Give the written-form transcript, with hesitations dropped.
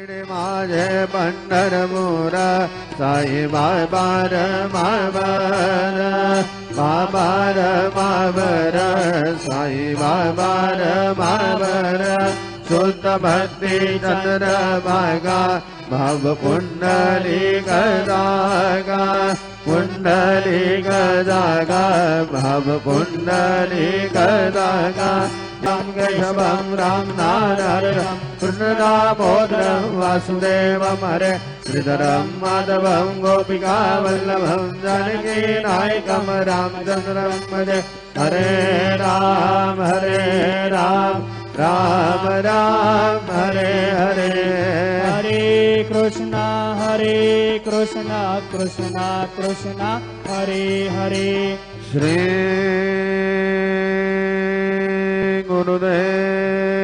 माझे पंढरपूर साई बाबार मावर बाबार मावर साई बाबार मावर शुद्ध भक्ति चंद्र भागा भव कुंडली गजागा कुंडली गजागा भव कुंडली गजागा राम केशवं राम नारायणं कृष्ण दामोदरं वासुदेवं हरे श्रीधरं माधवं गोपिका वल्लभं जानकी नायकं रामचन्द्रं भजे हरे राम राम राम हरे हरे हरे कृष्णा कृष्णा कृष्णा हरे हरे श्री गुरुदेव